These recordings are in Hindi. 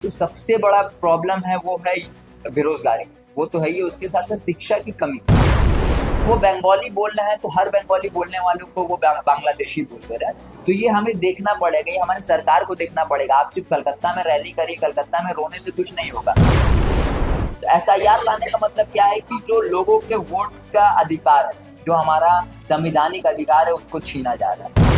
जो सबसे बड़ा प्रॉब्लम है वो है बेरोजगारी। वो तो है ही, उसके साथ साथ शिक्षा की कमी। वो बंगाली बोल रहे हैं तो हर बंगाली बोलने वालों को वो बांग्लादेशी बोल रहे हैं। तो ये हमें देखना पड़ेगा, ये हमारी सरकार को देखना पड़ेगा। आप सिर्फ कलकत्ता में रैली करिए, कलकत्ता में रोने से कुछ नहीं होगा। तो SIR लाने का मतलब क्या है कि जो लोगों के वोट का अधिकार है, जो हमारा संवैधानिक अधिकार है, उसको छीना जा रहा है।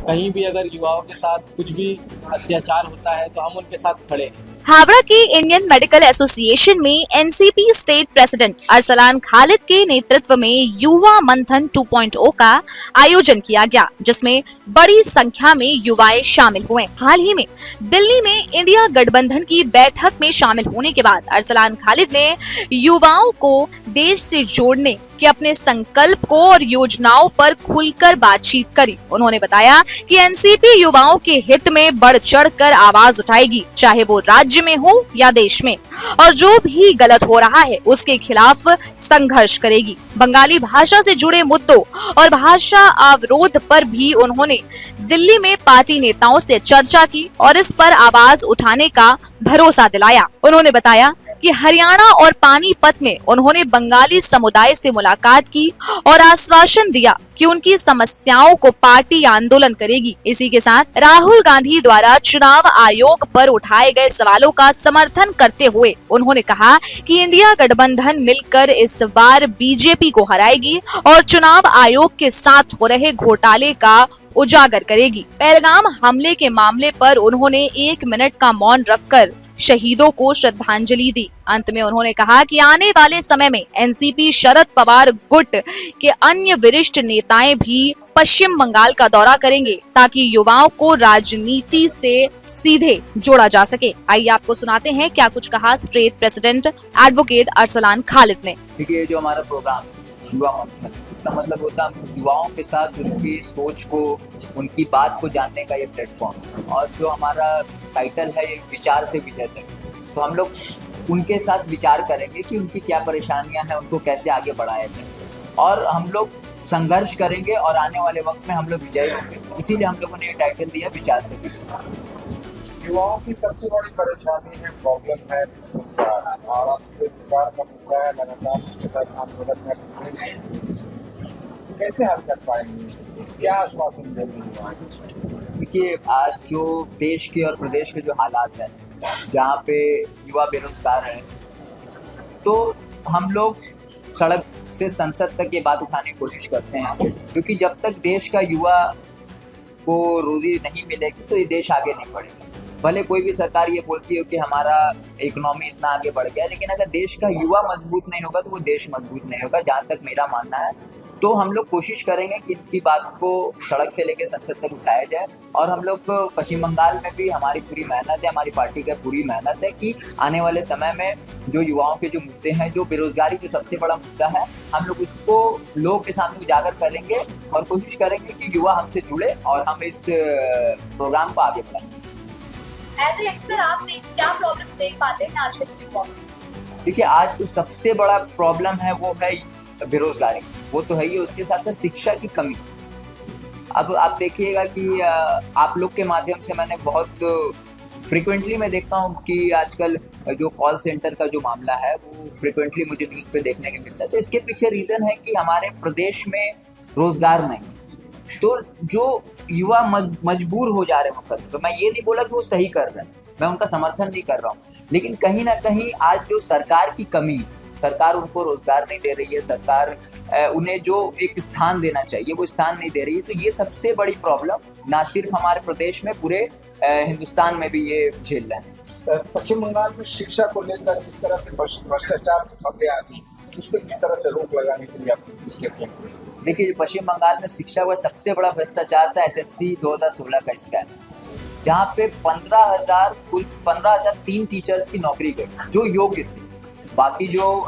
कहीं भी अगर युवाओं के साथ कुछ भी अत्याचार होता है तो हम उनके साथ खड़े हैं। हावड़ा के इंडियन मेडिकल एसोसिएशन में NCP state president Arsalan Khalid के नेतृत्व में युवा मंथन 2.0 का आयोजन किया गया, जिसमें बड़ी संख्या में युवाएं शामिल हुए। हाल ही में दिल्ली में इंडिया गठबंधन की बैठक में शामिल होने के बाद अरसलान खालिद ने युवाओं को देश से जोड़ने के अपने संकल्प को और योजनाओं पर खुलकर बातचीत करी। उन्होंने बताया कि एनसीपी युवाओं के हित में बढ़ चढ़कर आवाज उठाएगी, चाहे वो राज्य में हो या देश में, और जो भी गलत हो रहा है उसके खिलाफ संघर्ष करेगी। बंगाली भाषा से जुड़े मुद्दों और भाषा अवरोध पर भी उन्होंने दिल्ली में पार्टी नेताओं से चर्चा की और इस पर आवाज उठाने का भरोसा दिलाया। उन्होंने बताया कि हरियाणा और पानीपत में उन्होंने बंगाली समुदाय से मुलाकात की और आश्वासन दिया कि उनकी समस्याओं को पार्टी आंदोलन करेगी। इसी के साथ राहुल गांधी द्वारा चुनाव आयोग पर उठाए गए सवालों का समर्थन करते हुए उन्होंने कहा कि इंडिया गठबंधन मिलकर इस बार बीजेपी को हराएगी और चुनाव आयोग के साथ हो रहे घोटाले का उजागर करेगी। पहलगाम हमले के मामले पर उन्होंने 1 मिनट का मौन रखकर शहीदों को श्रद्धांजलि दी। अंत में उन्होंने कहा कि आने वाले समय में एनसीपी शरद पवार गुट के अन्य वरिष्ठ नेताएं भी पश्चिम बंगाल का दौरा करेंगे ताकि युवाओं को राजनीति से सीधे जोड़ा जा सके। आइए आपको सुनाते हैं क्या कुछ कहा state president advocate Arsalan Khalid ने। ये जो हमारा प्रोग्राम है युवा मंथन, इसका मतलब होता है युवाओं के साथ उनकी सोच को, उनकी बात को जानने का ये प्लेटफॉर्म। और जो हमारा टाइटल है ये विचार से विजय तक, तो हम लोग उनके साथ विचार करेंगे कि उनकी क्या परेशानियां हैं, उनको कैसे आगे बढ़ाया जाए, और हम लोग संघर्ष करेंगे और आने वाले वक्त में हम लोग विजयी होंगे। इसीलिए हम लोगों ने ये टाइटल दिया विचार से विजय। युवाओं की सबसे बड़ी परेशानी है, प्रॉब्लम है बेरोजगार, और बेरोजगार का मुद्दा है, लगातार इसके साथ आंदोलन कर रहे हैं। कैसे हल कर पाएंगे, क्या आश्वासन देंगे? देखिए, आज जो देश के और प्रदेश के जो हालात हैं, जहाँ पे युवा बेरोजगार हैं, तो हम लोग सड़क से संसद तक ये बात उठाने की कोशिश करते हैं, क्योंकि जब तक देश का युवा को रोजी नहीं मिलेगी तो ये देश आगे नहीं बढ़ेगा। भले कोई भी सरकार ये बोलती हो कि हमारा इकोनॉमी इतना आगे बढ़ गया, लेकिन अगर देश का युवा मजबूत नहीं होगा तो वो देश मजबूत नहीं होगा, जहाँ तक मेरा मानना है। तो हम लोग कोशिश करेंगे कि इनकी बात को सड़क से लेकर संसद तक उठाया जाए। और हम लोग पश्चिम बंगाल में भी हमारी पूरी मेहनत है, हमारी पार्टी का पूरी मेहनत है कि आने वाले समय में जो युवाओं के जो मुद्दे हैं, जो बेरोजगारी जो सबसे बड़ा मुद्दा है, हम लोग उसको लोगों के सामने उजागर करेंगे और कोशिश करेंगे कि युवा हमसे जुड़े और हम इस प्रोग्राम को आगे बढ़ाएंगे। एज ए यंगस्टर आप क्या प्रॉब्लम्स देख पाते हैं आज के युवाओं में? देखिए, आज जो सबसे बड़ा प्रॉब्लम है वो है बेरोजगारी। वो तो है ही, उसके साथ साथ शिक्षा की कमी। अब आप देखिएगा कि आप लोग के माध्यम से मैंने बहुत फ्रिक्वेंटली मैं देखता हूँ कि आजकल जो कॉल सेंटर का जो मामला है वो फ्रिक्वेंटली मुझे न्यूज़ पे देखने को मिलता है। तो इसके पीछे रीज़न है कि हमारे प्रदेश में रोजगार नहीं, तो जो युवा मजबूर हो जा रहे हैं वो करने। तो मैं ये नहीं बोला कि वो सही कर रहे हैं, मैं उनका समर्थन नहीं कर रहा हूँ, लेकिन कहीं ना कहीं आज जो सरकार की कमी, सरकार उनको रोजगार नहीं दे रही है, सरकार उन्हें जो एक स्थान देना चाहिए वो स्थान नहीं दे रही है। तो ये सबसे बड़ी प्रॉब्लम ना सिर्फ हमारे प्रदेश में, पूरे हिंदुस्तान में भी ये झेल रहे हैं। पश्चिम बंगाल में शिक्षा को लेकर किस तरह से भ्रष्टाचार की खबरें आ रही, उस पर किस तरह से रोक लगाने के लिए आप इसके क्या? देखिए, पश्चिम बंगाल में शिक्षा का सबसे बड़ा भ्रष्टाचार था SSC 2016 का स्कैम, जहाँ पे 15,003 टीचर्स की नौकरी गई जो योग्य थे। बाकी जो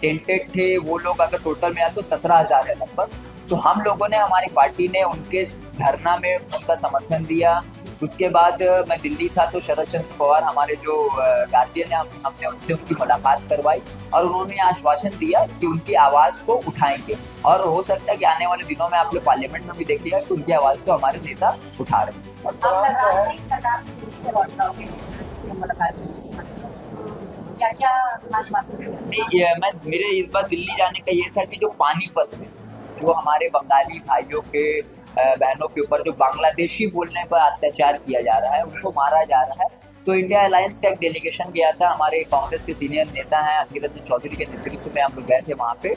टेंटेड थे वो लोग अगर टोटल में आए तो 17,000 है लगभग। तो हम लोगों ने, हमारी पार्टी ने उनके धरना में उनका समर्थन दिया। उसके बाद मैं दिल्ली था तो शरद चंद्र पवार हमारे जो गार्जियन है, हमने उनसे उनकी मुलाकात करवाई और उन्होंने आश्वासन दिया कि उनकी आवाज़ को उठाएंगे। और हो सकता है कि आने वाले दिनों में आप लोग पार्लियामेंट में भी देखिएगा कि उनकी आवाज़ को हमारे नेता उठा रहे हैं। सीएम मुलाकात क्या क्या खास बात है? नहीं मेरे इस बार दिल्ली जाने का ये था कि जो पानीपत में जो हमारे बंगाली भाइयों के बहनों के ऊपर जो बांग्लादेशी बोलने पर अत्याचार किया जा रहा है, उनको मारा जा रहा है, तो इंडिया अलायंस का एक डेलीगेशन गया था। हमारे कांग्रेस के सीनियर नेता हैं अधीर रंजन चौधरी के नेतृत्व में हम लोग गए थे वहाँ पे।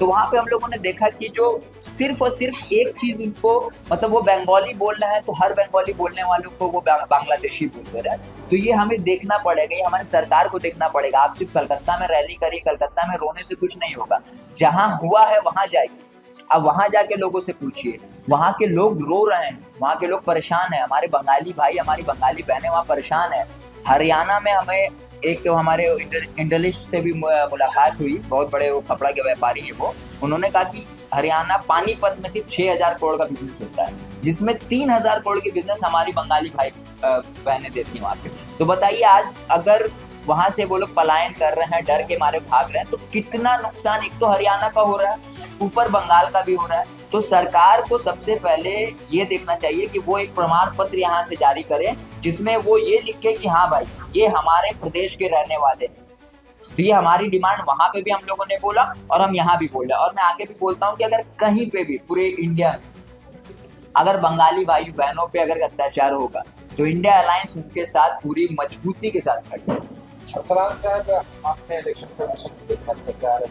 तो वहाँ पे हम लोगों ने देखा कि जो सिर्फ और सिर्फ एक चीज़ उनको, मतलब वो बंगाली बोल रहे हैं तो हर बंगाली बोलने वालों को वो बांग्लादेशी बोल रहा है। तो ये हमें देखना पड़ेगा, ये हमारी सरकार को देखना पड़ेगा। आप सिर्फ कलकत्ता में रैली करिए, कलकत्ता में रोने से कुछ नहीं होगा। जहाँ हुआ है वहाँ जाइए, अब वहां जाके लोगों से पूछिए, वहां के लोग रो रहे हैं, वहां के लोग परेशान हैं, हमारे बंगाली भाई हमारी बंगाली बहनें वहां परेशान है। हरियाणा में हमें एक हमारे इंडलिस्ट से भी मुलाकात हुई, बहुत बड़े वो कपड़ा के व्यापारी है वो, उन्होंने कहा कि हरियाणा पानीपत में सिर्फ 6,000 करोड़ का बिजनेस होता है, जिसमें 3,000 करोड़ की बिजनेस हमारी बंगाली भाई बहनें देती हैं वहाँ पे। तो बताइए आज अगर वहां से वो लोग पलायन कर रहे हैं, डर के मारे भाग रहे हैं, तो कितना नुकसान एक तो हरियाणा का हो रहा है, ऊपर बंगाल का भी हो रहा है। तो सरकार को सबसे पहले ये देखना चाहिए कि वो एक प्रमाण पत्र यहाँ से जारी करे जिसमें वो ये लिखे कि हाँ भाई ये हमारे प्रदेश के रहने वाले। तो ये हमारी डिमांड वहां पे भी हम लोगों ने बोला और हम यहाँ भी बोल रहे हैं, और मैं आगे भी बोलता हूँ कि अगर कहीं पे भी पूरे इंडिया में अगर बंगाली भाई बहनों पे अगर अत्याचार होगा तो इंडिया अलायंस उनके साथ पूरी मजबूती के साथ खड़ी है। अरसलान साहब, आपने इलेक्शन कमीशन के भ्रष्टाचार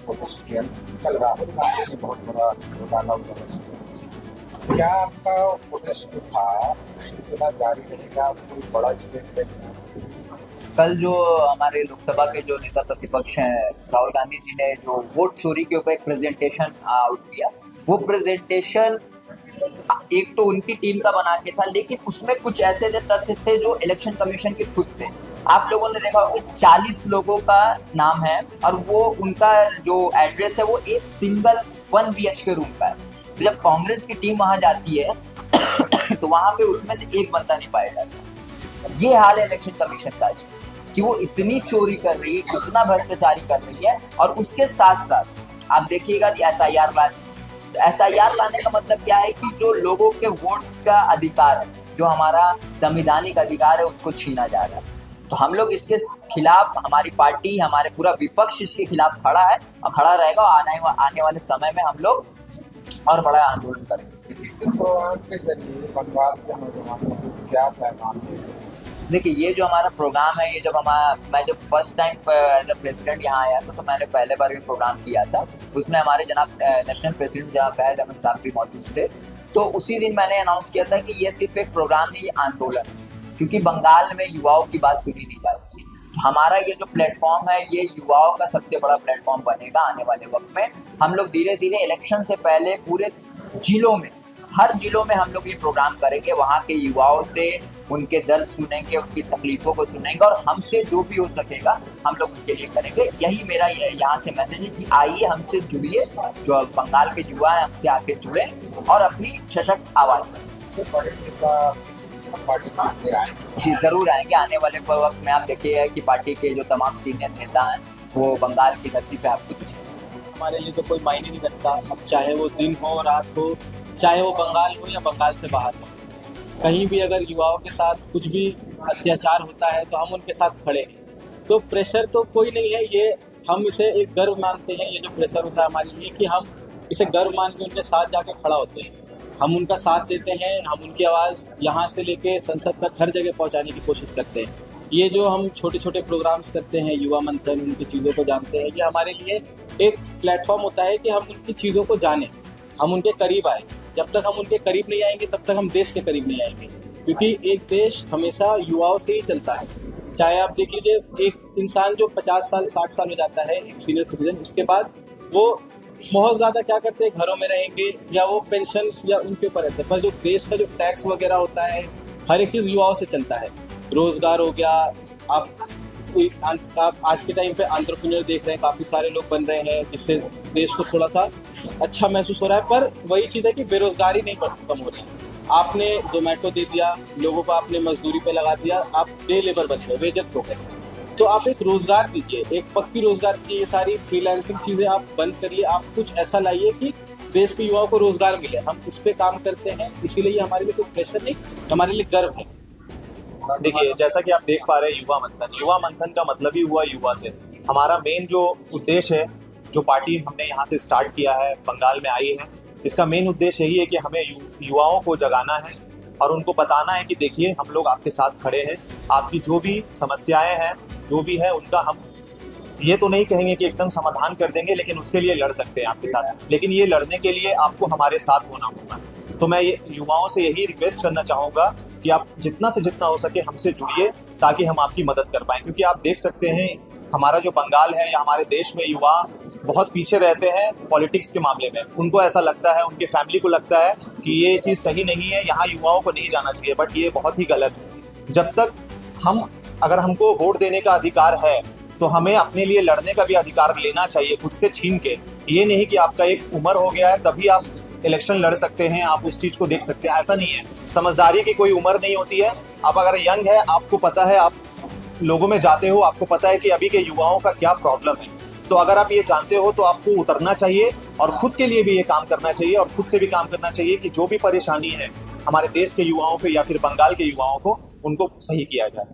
कोशिश किया, कल राहुल गांधी ने बहुत बड़ा घोटाला उजागर, क्या आपका प्रोटेस्ट जो था सिलसिला जारी रहेगा, कोई बड़ा स्टेप लेगा? कल जो हमारे लोकसभा के जो नेता प्रतिपक्ष हैं राहुल गांधी जी ने जो वोट चोरी के ऊपर एक प्रेजेंटेशन आउट किया, वो प्रेजेंटेशन एक तो उनकी टीम का बना के था, लेकिन उसमें कुछ ऐसे तथ्य थे जो इलेक्शन कमीशन के खुद थे। आप लोगों ने देखा होगा 40 लोगों का नाम है और वो उनका जो एड्रेस है वो एक सिंगल 1 BHK रूम का है। तो जब कांग्रेस की टीम वहां जाती है तो वहां पे उसमें से एक बंदा नहीं पाया जाता। ये हाल है इलेक्शन कमीशन का आज कि वो इतनी चोरी कर रही है, इतना भ्रष्टाचारी कर रही है, और उसके साथ साथ आप देखिएगा कि SIR लाने, तो SIR लाने का मतलब क्या है कि जो लोगों के वोट का अधिकार है, जो हमारा संवैधानिक अधिकार है, उसको छीना जा रहा है। तो हम लोग इसके खिलाफ, हमारी पार्टी, हमारे पूरा विपक्ष इसके खिलाफ खड़ा है और खड़ा रहेगा, और आने वाले समय में हम लोग और बड़ा आंदोलन करेंगे। इस प्रोग्राम के जरिए बंगाल के नौजवानों को क्या पैगाम देंगे? देखिए ये जो हमारा प्रोग्राम है, ये जब मैं जब first time as a president यहाँ आया तो मैंने पहले बार ये प्रोग्राम किया था। उसमें हमारे जनाब नेशनल प्रेसिडेंट जनाब फैज अहमद साहब भी मौजूद थे। तो उसी दिन मैंने अनाउंस किया था कि ये सिर्फ एक प्रोग्राम नहीं, ये आंदोलन है, क्योंकि बंगाल में युवाओं की बात सुनी नहीं जाती है। तो हमारा ये जो प्लेटफॉर्म है ये युवाओं का सबसे बड़ा प्लेटफॉर्म बनेगा आने वाले वक्त में। हम लोग धीरे धीरे इलेक्शन से पहले पूरे जिलों में, हर जिलों में हम लोग ये प्रोग्राम करेंगे, वहाँ के युवाओं से उनके दर्द सुनेंगे, उनकी तकलीफों को सुनेंगे, और हमसे जो भी हो सकेगा हम लोग उनके लिए करेंगे। यही मेरा यहाँ से मैसेज है कि आइए हमसे जुड़िए, जो बंगाल के युवा है हमसे आके जुड़े और अपनी सशक्त आवाज़ जी जरूर आएंगे आने वाले वक्त में। आप देखिए कि पार्टी के जो तमाम सीनियर नेता हैं वो बंगाल की धरती पे आपको दिखेंगे। हमारे लिए तो कोई मायने नहीं रखता, अब चाहे वो दिन हो रात हो, चाहे वो बंगाल हो या बंगाल से बाहर हो, कहीं भी अगर युवाओं के साथ कुछ भी अत्याचार होता है तो हम उनके साथ खड़े हैं। तो प्रेशर तो कोई नहीं है, ये हम इसे एक गर्व मानते हैं। ये जो प्रेशर होता है हमारे लिए कि हम इसे गर्व मान के उनके साथ जाके खड़ा होते हैं, हम उनका साथ देते हैं, हम उनकी आवाज़ यहाँ से लेके संसद तक हर जगह पहुँचाने की कोशिश करते हैं। ये जो हम छोटे छोटे प्रोग्राम्स करते हैं, युवा मंथन, उनकी चीज़ों को जानते हैं, ये हमारे लिए एक प्लेटफॉर्म होता है कि हम उनकी चीज़ों को जानें, हम उनके करीब आए। जब तक हम उनके करीब नहीं आएंगे तब तक हम देश के करीब नहीं आएंगे, क्योंकि एक देश हमेशा युवाओं से ही चलता है। चाहे आप देख लीजिए, एक इंसान जो 50 साल 60 साल हो जाता है, एक सीनियर सिटीजन, उसके बाद वो बहुत ज़्यादा क्या करते हैं, घरों में रहेंगे या वो पेंशन या उनके ऊपर रहते हैं। पर जो देश का जो टैक्स वगैरह होता है, हर एक चीज़ युवाओं से चलता है। रोज़गार हो गया, आप आज के टाइम पे एंटरप्रेन्योर देख रहे हैं, काफ़ी सारे लोग बन रहे हैं, जिससे देश को थोड़ा सा अच्छा महसूस हो रहा है। पर वही चीज़ है कि बेरोज़गारी नहीं कम हो रही। आपने जोमेटो दे दिया, लोगों को आपने मजदूरी पे लगा दिया, आप डे लेबर बन गए, वेजर्स हो गए। तो आप एक रोज़गार दीजिए, एक पक्की रोज़गार दीजिए। ये सारी फ्रीलांसिंग चीज़ें आप बंद करिए, आप कुछ ऐसा लाइए कि देश के युवाओं को रोज़गार मिले। हम उस पर काम करते हैं, इसीलिए ये हमारे लिए कोई प्रेशर नहीं, हमारे लिए गर्व है। देखिए, जैसा कि आप देख पा रहे हैं, युवा मंथन का मतलब ही हुआ युवा से। हमारा मेन जो उद्देश्य है, जो पार्टी हमने यहाँ से स्टार्ट किया है, बंगाल में आई है, इसका मेन उद्देश्य यही है कि हमें युवाओं को जगाना है और उनको बताना है कि देखिए, हम लोग आपके साथ खड़े हैं। आपकी जो भी समस्याएं हैं, जो भी है, उनका हम ये तो नहीं कहेंगे कि एकदम समाधान कर देंगे, लेकिन उसके लिए लड़ सकते हैं आपके साथ। लेकिन ये लड़ने के लिए आपको हमारे साथ होना होगा। तो मैं ये युवाओं से यही रिक्वेस्ट करना चाहूँगा कि आप जितना से जितना हो सके हमसे जुड़िए, ताकि हम आपकी मदद कर पाएँ। क्योंकि आप देख सकते हैं, हमारा जो बंगाल है या हमारे देश में युवा बहुत पीछे रहते हैं पॉलिटिक्स के मामले में। उनको ऐसा लगता है, उनके फैमिली को लगता है कि ये चीज़ सही नहीं है, यहाँ युवाओं को नहीं जाना चाहिए, बट ये बहुत ही गलत है। जब तक अगर हमको वोट देने का अधिकार है, तो हमें अपने लिए लड़ने का भी अधिकार लेना चाहिए, खुद से छीन के। ये नहीं कि आपका एक उम्र हो गया है तभी आप इलेक्शन लड़ सकते हैं, आप उस चीज़ को देख सकते हैं, ऐसा नहीं है। समझदारी की कोई उम्र नहीं होती है। आप अगर यंग है, आपको पता है, आप लोगों में जाते हो, आपको पता है कि अभी के युवाओं का क्या प्रॉब्लम है। तो अगर आप ये जानते हो तो आपको उतरना चाहिए और खुद के लिए भी ये काम करना चाहिए और खुद से भी काम करना चाहिए कि जो भी परेशानी है हमारे देश के युवाओं को या फिर बंगाल के युवाओं को, उनको सही किया जाए।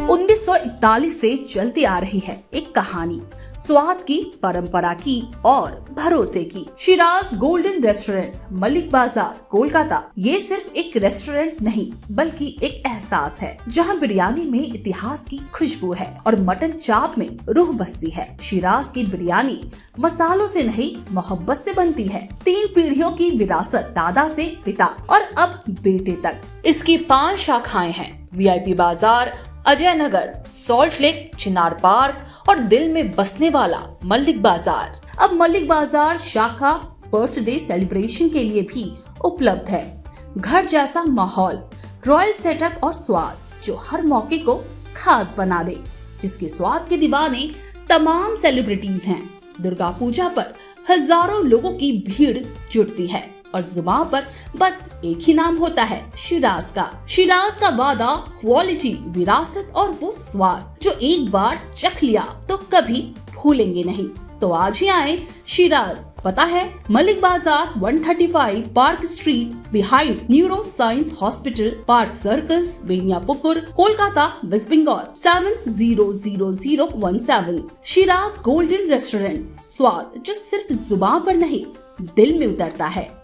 1941 से चलती आ रही है एक कहानी, स्वाद की, परंपरा की और भरोसे की। शिराज गोल्डन रेस्टोरेंट, मलिक बाजार, कोलकाता। ये सिर्फ एक रेस्टोरेंट नहीं, बल्कि एक एहसास है, जहां बिरयानी में इतिहास की खुशबू है और मटन चाप में रूह बसती है। शिराज की बिरयानी मसालों से नहीं, मोहब्बत से बनती है। 3 पीढ़ियों की विरासत, दादा से पिता और अब बेटे तक। इसकी 5 शाखाएं हैं, VIP बाजार, अजय नगर, सॉल्ट लेक, चिनार पार्क और दिल में बसने वाला मलिक बाजार। अब मलिक बाजार शाखा बर्थडे सेलिब्रेशन के लिए भी उपलब्ध है। घर जैसा माहौल, रॉयल सेटअप और स्वाद जो हर मौके को खास बना दे, जिसके स्वाद के दीवाने तमाम सेलिब्रिटीज हैं। दुर्गा पूजा पर हजारों लोगों की भीड़ जुटती है और जुबान पर बस एक ही नाम होता है, शिराज का। शिराज का वादा, क्वालिटी, विरासत और वो स्वाद जो एक बार चख लिया तो कभी भूलेंगे नहीं। तो आज ही आए शिराज। पता है, Malik Bazar, 135 Park Street, behind Neuroscience Hospital, Park Circus, Beniapukur, Kolkata, West Bengal 700017। Shiraz Golden Restaurant, स्वाद जो सिर्फ जुबान पर नहीं, दिल में उतरता है।